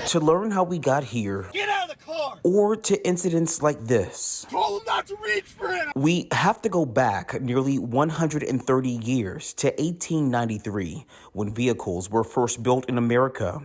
To learn how we got here, Get out of the car! or to incidents like this, Told him not to reach for it! we have to go back nearly 130 years to 1893, when vehicles were first built in America.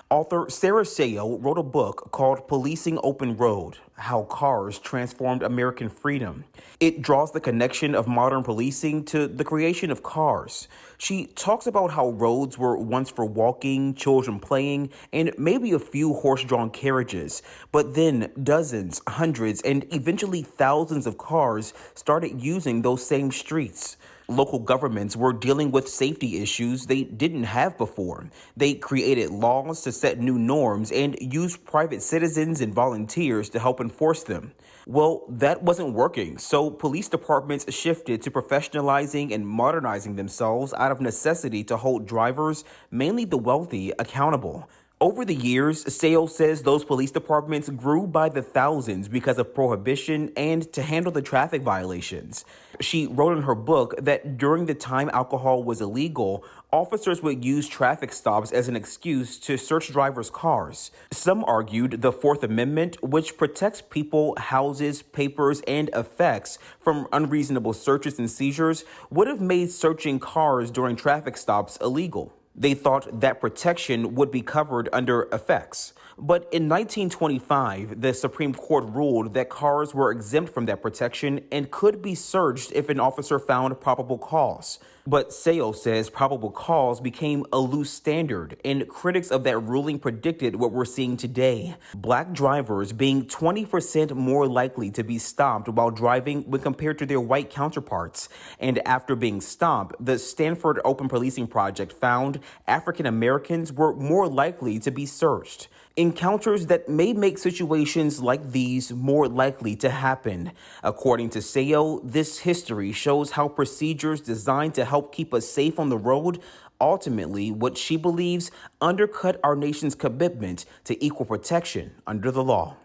Author Sarah Sayo wrote a book called Policing Open Road: How Cars Transformed American Freedom. It draws the connection of modern policing to the creation of cars. She talks about how roads were once for walking, children playing, and maybe a few horse-drawn carriages. But then dozens, hundreds, and eventually thousands of cars started using those same streets. Local governments were dealing with safety issues they didn't have before. They created laws to set new norms and used private citizens and volunteers to help enforce them. Well, that wasn't working, so police departments shifted to professionalizing and modernizing themselves out of necessity to hold drivers, mainly the wealthy, accountable. Over the years, Sales says those police departments grew by the thousands because of prohibition and to handle the traffic violations. She wrote in her book that during the time alcohol was illegal, officers would use traffic stops as an excuse to search drivers' cars. Some argued the Fourth Amendment, which protects people, houses, papers, and effects from unreasonable searches and seizures, would have made searching cars during traffic stops illegal. They thought that protection would be covered under effects. But in 1925, the Supreme Court ruled that cars were exempt from that protection and could be searched if an officer found probable cause. But Sayo says probable cause became a loose standard, and critics of that ruling predicted what we're seeing today: Black drivers being 20% more likely to be stopped while driving when compared to their white counterparts. And after being stopped, the Stanford Open Policing Project found African Americans were more likely to be searched. Encounters that may make situations like these more likely to happen. According to Sayo, this history shows how procedures designed to help keep us safe on the road ultimately, what she believes, undercut our nation's commitment to equal protection under the law.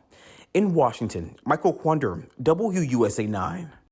In Washington, Michael Quander, WUSA 9.